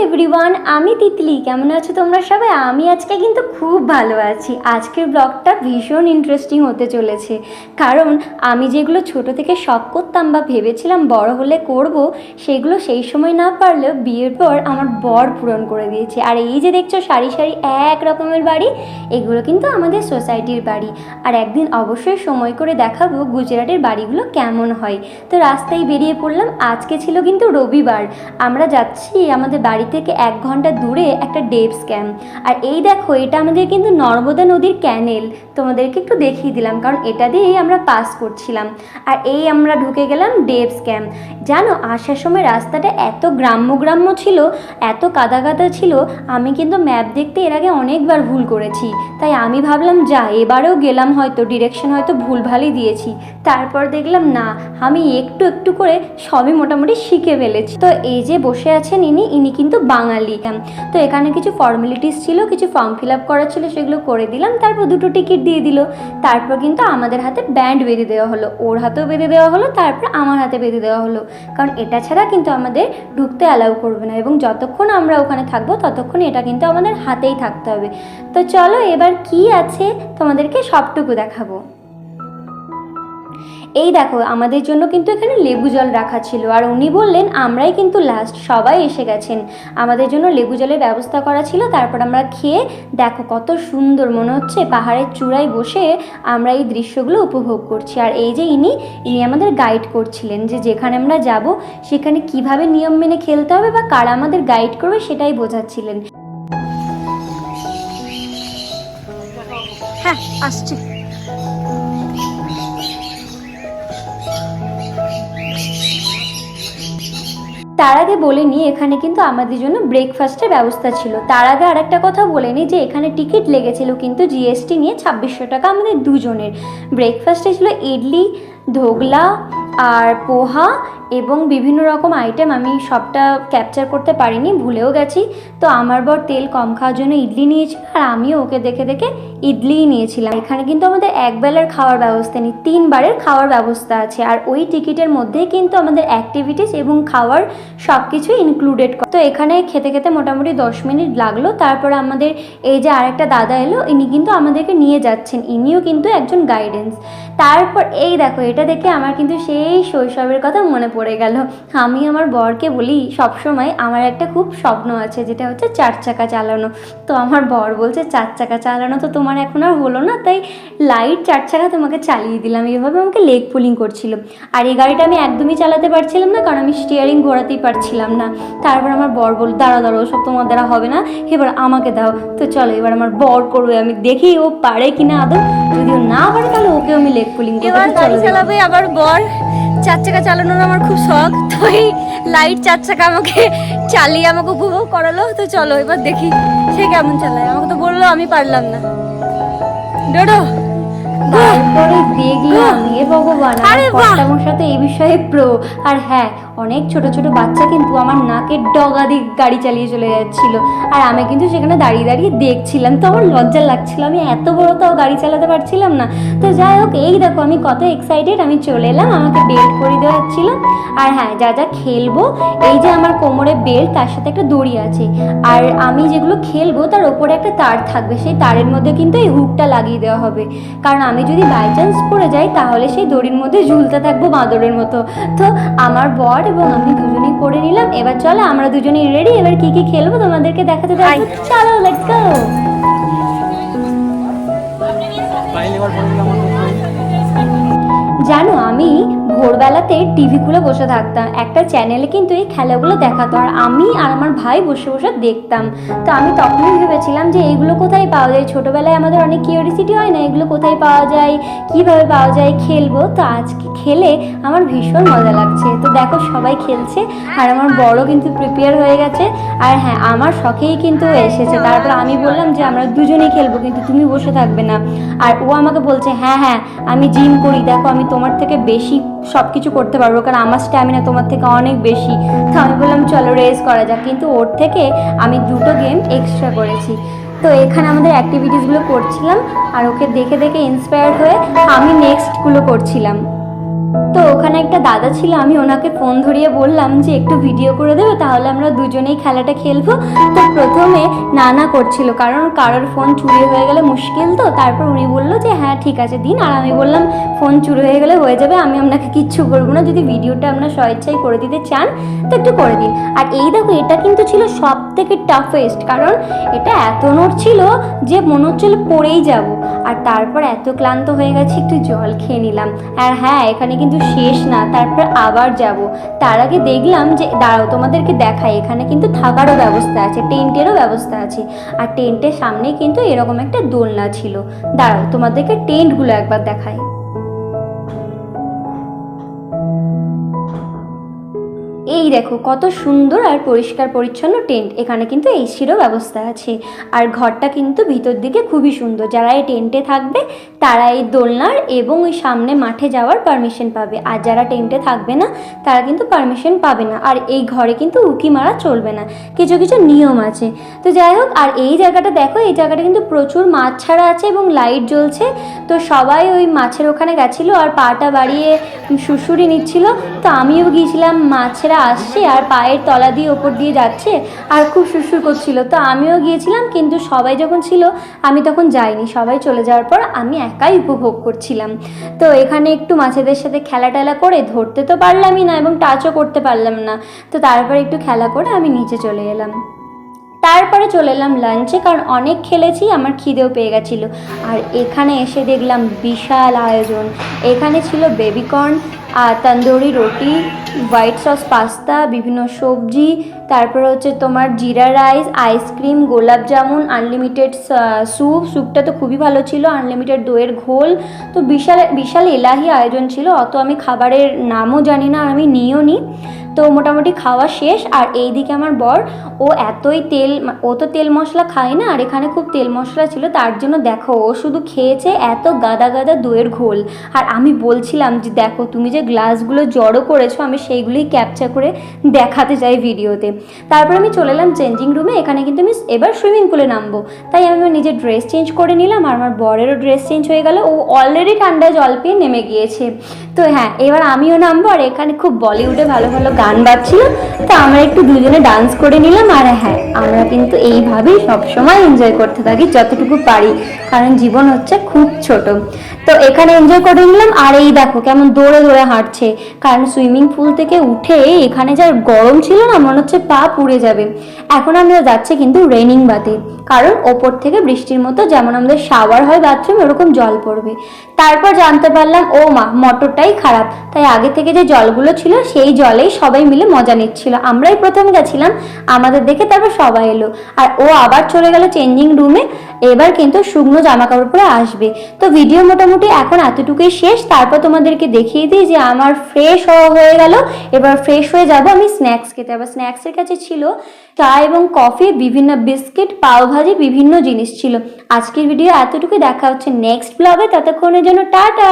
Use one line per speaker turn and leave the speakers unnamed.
Everyone, আমি তিতলি। কেমন আছো তোমরা সবাই? আমি আজকে কিন্তু খুব ভালো আছি। আজকের ব্লগটা ভীষণ ইন্টারেস্টিং হতে চলেছে, কারণ আমি যেগুলো ছোট থেকে শখ করতাম বা ভেবেছিলাম বড় হলে করব, সেগুলো সেই সময় না পারলেও বিয়ের পর আমার বর পূরণ করে দিয়েছে। আর এই যে দেখছো সারি সারি এক রকমের বাড়ি, এগুলো কিন্তু আমাদের সোসাইটির বাড়ি। আর একদিন অবশ্যই সময় করে দেখাবো গুজরাটের বাড়িগুলো কেমন হয়। তো রাস্তায় বেরিয়ে পড়লাম। আজকে ছিল কিন্তু রবিবার। আমরা যাচ্ছি আমাদের বাড়ি থেকে 1 ঘন্টা দূরে একটা ডেভস ক্যাম্প। আর এই দেখো, এটা আমাদের কিন্তু নর্মদা নদীর ক্যানেল। তোমাদেরকে একটু দেখিয়ে দিলাম, কারণ এটা দিয়েই আমরা পাস করছিলাম। আর এই আমরা ঢুকে গেলাম ডেভস ক্যাম্প। জানো, আসার সময় রাস্তাটা এত গ্রাম্য গ্রাম্য ছিল, এত কাদা কাদা ছিল, আমি কিন্তু ম্যাপ দেখতে এর আগে অনেকবার ভুল করেছি। তাই আমি ভাবলাম যা, এবারেও গেলাম হয়তো ডিরেকশন হয়তো ভুলভালই দিয়েছি। তারপর দেখলাম না, আমি একটু একটু করে সবই মোটামুটি শিখে ফেলেছি। তো এই যে বসে আছেন ইনি কিন্তু বাঙালি। তো এখানে কিছু ফর্মালিটিস ছিল, কিছু ফর্ম ফিল আপ করা ছিল, সেগুলো করে দিলাম। তারপর 2টো টিকিট দিয়ে দিল। তারপর কিন্তু আমাদের হাতে ব্যান্ড বেঁধে দেওয়া হলো, ওর হাতেও বেঁধে দেওয়া হলো, তারপর আমার হাতে বেঁধে দেওয়া হলো, কারণ এটা ছাড়া কিন্তু আমাদের ঢুকতে অ্যালাউ করবে না, এবং যতক্ষণ আমরা ওখানে থাকবো ততক্ষণ এটা কিন্তু আমাদের হাতেই থাকতে হবে। তো চলো এবার কি আছে তোমাদেরকে সবটুকু দেখাবো। এই দেখো, আমাদের জন্য কিন্তু এখানে লেবু জল রাখা ছিল, আর উনি বললেন আমরাই কিন্তু লাস্ট, সবাই এসে গেছেন, আমাদের জন্য লেবু জলের ব্যবস্থা করা ছিল। তারপর আমরা খেয়ে, দেখো কত সুন্দর মনে হচ্ছে পাহাড়ের চূড়ায় বসে আমরা এই দৃশ্যগুলো উপভোগ করছি। আর এই যে ইনি আমাদের গাইড করছিলেন, যে যেখানে আমরা যাব সেখানে কিভাবে নিয়ম মেনে খেলতে হবে বা কারা আমাদের গাইড করবে সেটাই বোঝাচ্ছিলেন। হ্যাঁ, আসছি। তার আগে বলে নিই, এখানে কিন্তু আমাদের জন্য ব্রেকফাস্টের ব্যবস্থা ছিল। তার আগে আরেকটা কথা বলে নিই, যে এখানে টিকিট লেগেছিল কিন্তু জিএসটি নিয়ে 2600 টাকা আমাদের দুজনের। ব্রেকফাস্টে ছিল ইডলি, ধোগলা আর পোহা এবং বিভিন্ন রকম আইটেম। আমি সবটা ক্যাপচার করতে পারিনি, ভুলেও গেছি। তো আমার বর তেল কম খাওয়ার জন্য ইডলি নিয়েছিল, আর আমিও ওকে দেখে দেখে ইডলিই নিয়েছিলাম। এখানে কিন্তু আমাদের একবেলার খাওয়ার ব্যবস্থা নেই, 3 বারের খাওয়ার ব্যবস্থা আছে। আর ওই টিকিটের মধ্যেই কিন্তু আমাদের অ্যাক্টিভিটিস এবং খাওয়ার সব কিছু ইনক্লুডেড। তো এখানে খেতে খেতে মোটামুটি 10 মিনিট লাগলো। তারপর আমাদের এই যে আরেকটা দাদা এলো, ইনি কিন্তু আমাদেরকে নিয়ে যাচ্ছেন, ইনিও কিন্তু একজন গাইডেন্স। তারপর এই দেখো, এটা দেখে আমার কিন্তু সেই শৈশবের কথা মনে পড়ে গেল। আমি আমার বরকে বলি সবসময় আমার একটা খুব স্বপ্ন আছে, যেটা হচ্ছে 4 চাকা চালানো। তো আমার বর বলছে 4 চাকা চালানো তো তোমার এখন আর হলো না, তাই লাইট 4 চাকা তোমাকে চালিয়ে দিলাম। এইভাবে আমাকে লেগ পুলিং করছিল। আর এই গাড়িটা আমি একদমই চালাতে পারছিলাম না, কারণ আমি স্টিয়ারিং ঘোরাতেই পারছিলাম না। তারপর আমার বর বল, দাঁড়াও দাঁড়াও, সব তোমার দ্বারা হবে না, এবার আমাকে দাও। তো চলো এবার আমার বর করবে, আমি দেখি ও পারে কিনা আদৌ। যদিও না পারে তাহলে ওকে আমি লেগ পুলিং করবো। এবার গাড়ি চালাবে আমার বর। 4 চাকা চালানোর আমার খুব শখ, তো এই লাইট 4 চাকা আমাকে চালিয়ে আমাকে উপভোগ করালো। তো চলো এবার দেখি সে কেমন চালায়। আমাকে তো বললো, আমি পারলাম না। ডোডো তারপরে দেখলাম এ ভগবান, আমার কর্তামশাই সাথে এই বিষয়ে প্রো। আর হ্যাঁ, অনেক ছোট ছোট বাচ্চা কিন্তু আমার নাকের ডগা দিয়ে গাড়ি চালিয়ে চলে যাচ্ছিল, আর আমি কিন্তু সেখানে দাঁড়িয়ে দাঁড়িয়ে দেখছিলাম। তো আমার লজ্জা লাগছিল, আমি এত বড় তাও গাড়ি চালাতে পারছিলাম না। তো যাই হোক, এই দেখো আমি কত এক্সাইটেড। আমি চলে এলাম, আমাকে বেল্ট করে দেওয়া হচ্ছিল। আর হ্যাঁ, যা যা খেলবো, এই যে আমার কোমরে বেল্ট, তার সাথে একটা দড়ি আছে। আর আমি যেগুলো খেলবো তার ওপরে একটা তার থাকবে, সেই তারের মধ্যে কিন্তু এই হুকটা লাগিয়ে দেওয়া হবে, কারণ আমি যদি বাই চান্স পড়ে যাই তাহলে সেই দড়ির মধ্যে ঝুলতে থাকবো বাঁদরের মতো। তো আমার বর এবং আমি দুজনেই করে নিলাম। এবার চলো আমরা দুজনেই রেডি, এবার কি কি খেলবো তোমাদেরকে দেখাতে থাকবো। চলো লেটস গো। জানো, আমি ভোরবেলাতে টিভি খুলে বসে থাকতাম, একটা চ্যানেলে কিন্তু এই খেলাগুলো দেখাতো, আর আমি আর আমার ভাই বসে বসে দেখতাম। তো আমি তখনই ভেবেছিলাম যে এইগুলো কোথায় পাওয়া যায়। ছোটোবেলায় আমাদের অনেক কিউরিয়াসিটি হয় না, এগুলো কোথায় পাওয়া যায়, কিভাবে পাওয়া যায়, খেলবো। তো আজকে খেলে আমার ভীষণ মজা লাগছে। তো দেখো সবাই খেলছে, আর আমার বড় কিন্তু প্রিপেয়ার হয়ে গেছে। আর হ্যাঁ, আমার শখেই কিন্তু এসেছে। তারপর আমি বললাম যে আমরা দুজনেই খেলবো, কিন্তু তুমি বসে থাকবে না। আর ও আমাকে বলছে হ্যাঁ হ্যাঁ, আমি জিম করি, দেখো আমি তোমার থেকে বেশি সব কিছু করতে পারবো, কারণ আমার স্ট্যামিনা তোমার থেকে অনেক বেশি। তো আমি বললাম চলো রেস করা যাক, কিন্তু ওর থেকে আমি 2টো গেম এক্সট্রা করেছি। তো এখানে আমাদের অ্যাক্টিভিটিসগুলো করছিলাম, আর ওকে দেখে দেখে ইন্সপায়ার্ড হয়ে আমি নেক্সটগুলো করছিলাম। তো ওখানে একটা দাদা ছিল, আমি ওনাকে ফোন ধরিয়ে বললাম যে একটু ভিডিও করে দেবে, তাহলে আমরা দুজনেই খেলাটা খেলবো। তো প্রথমে না করছিল, কারণ কারোর ফোন চুরি হয়ে গেলে মুশকিল। তো তারপর উনি বললো যে হ্যাঁ ঠিক আছে দিন। আর আমি বললাম ফোন চুরি হয়ে গেলে হয়ে যাবে, আমি আপনাকে কিচ্ছু করবো না, যদি ভিডিওটা আপনার স্বেচ্ছায় করে দিতে চান তো একটু করে দিন। আর এই দেখো, এটা কিন্তু ছিল সব থেকে টাফেস্ট, কারণ এটা এত নোট ছিল যে মনে হচ্ছিল পড়েই যাব। আর তারপর এত ক্লান্ত হয়ে গেছে, একটু জল খেয়ে নিলাম। আর হ্যাঁ, এখানে কিন্তু শেষ না, তারপর আবার যাব। তার আগে দেখলাম যে দাঁড়াও তোমাদেরকে দেখাই, এখানে কিন্তু থাকারও ব্যবস্থা আছে, টেন্টেরও ব্যবস্থা আছে। আর টেন্টের সামনে কিন্তু এরকম একটা দোলনা ছিল। দাঁড়াও তোমাদেরকে টেন্টগুলো একবার দেখাই। এই দেখো কত সুন্দর আর পরিষ্কার পরিচ্ছন্ন টেন্ট। এখানে কিন্তু এসিরও ব্যবস্থা আছে। আর ঘরটা কিন্তু ভিতর দিকে খুবই সুন্দর। যারা এই টেন্টে থাকবে তারা এই দোলনার এবং ওই সামনে মাঠে যাওয়ার পারমিশন পাবে, আর যারা টেন্টে থাকবে না তারা কিন্তু পারমিশন পাবে না। আর এই ঘরে কিন্তু উকি মারা চলবে না, কিছু কিছু নিয়ম আছে। তো যাই হোক, আর এই জায়গাটা দেখো, এই জায়গাটা কিন্তু প্রচুর মাছ ছাড়া আছে এবং লাইট জ্বলছে। তো সবাই ওই মাছের ওখানে গেছিলো আর পাটা বাড়িয়ে শুশুরি নিচ্ছিল। তো আমিও গিয়েছিলাম, মাছেরা আসছে আর পায়ের তলা দিয়ে ওপর দিয়ে যাচ্ছে আর খুব সুরসুর করছিল। তো আমিও গিয়েছিলাম, কিন্তু সবাই যখন ছিল আমি তখন যাইনি। সবাই চলে যাওয়ার পর আমি একাই উপভোগ করছিলাম। তো এখানে একটু মাছেদের সাথে খেলা টেলা করে, ধরতে তো পারলামই না এবং টাচও করতে পারলাম না। তো তারপরে একটু খেলা করে আমি নিচে চলে এলাম। তারপরে চলে এলাম লাঞ্চে, কারণ অনেক খেলেছি, আমার খিদেও পেয়ে গেছিলো। আর এখানে এসে দেখলাম বিশাল আয়োজন। এখানে ছিল বেবিকর্ন, আর তন্দুরি রুটি, হোয়াইট সস পাস্তা, বিভিন্ন সবজি, তারপরে হচ্ছে তোমার জিরা রাইস, আইসক্রিম, গোলাপ জামুন, আনলিমিটেড স্যুপটা তো খুবই ভালো ছিল, আনলিমিটেড দইয়ের ঘোল। তো বিশাল বিশাল এলাহি আয়োজন ছিল। অত আমি খাবারের নামও জানি না, আর আমি নিয়েও নি। তো মোটামুটি খাওয়া শেষ। আর এই দিকে আমার বর, ও তো তেল মশলা খায় না, আর এখানে খুব তেল মশলা ছিল, তার জন্য দেখো ও শুধু খেয়েছে এত গাদা গাদা দইয়ের ঘোল। আর আমি বলছিলাম যে দেখো তুমি যে গ্লাসগুলো জড়ো করেছো, আমি সেইগুলোই ক্যাপচার করে দেখাতে চাই ভিডিওতে। তারপর আমি চলে এলাম চেঞ্জিং রুমে। এখানে কিন্তু আমি এবার সুইমিং পুলে নামবো, তাই আমি আমার নিজের ড্রেস চেঞ্জ করে নিলাম। আর আমার বরেরও ড্রেস চেঞ্জ হয়ে গেল, ও অলরেডি ঠান্ডায় জল পেয়ে নেমে গিয়েছে। তো হ্যাঁ, এবার আমিও নামবো। আর এখানে খুব বলিউডে ভালো ভালো গান বাজছিল, তো আমরা একটু দুজনে ডান্স করে নিলাম। আর হ্যাঁ, আমরা কিন্তু এইভাবেই সবসময় এনজয় করতে থাকি যতটুকু পারি, কারণ জীবন হচ্ছে খুব ছোট। তো এখানে এনজয় করে নিলাম। আর এই দেখো কেমন দৌড়ে দৌড়ে হাঁটছে, কারণ সুইমিং পুল থেকে উঠে এখানে যা গরম ছিল না, মনে হচ্ছে পা পুড়ে যাবে। এখন আমরা যাচ্ছি কিন্তু রেনিং বাথে, কারণ ওপর থেকে বৃষ্টির মতো যেমন আমাদের শাওয়ার হয় বাথরুমে, ওরকম জল পড়বে। তারপর জানতে পারলাম ও মা, মোটরটাই খারাপ, তাই আগে থেকে যে জলগুলো ছিল সেই জলেই সবাই মিলে মজা নিচ্ছিল। আমরাই প্রথম গেছিলাম, আমাদের দেখে তারপর সবাই এলো। আর ও আবার চলে গেল চেঞ্জিং রুমে, এবার কিন্তু শুকনো জামা কাপড় পরে আসবে। তো ভিডিও মোটামুটি এখন এতটুকুই শেষ। তারপর তোমাদেরকে দেখিয়ে দিই যে আমার ফ্রেশ হয়ে গেল। এবার ফ্রেশ হয়ে যাব আমি স্ন্যাক্স খেতে। আবার স্ন্যাক্সের কাছে ছিল চা এবং কফি, বিভিন্ন বিস্কিট, পাওভাজি, বিভিন্ন জিনিস ছিল। আজকের ভিডিও এতটুকুই, দেখা হচ্ছে নেক্সট ব্লগে, ততক্ষণের জন্য টাটা।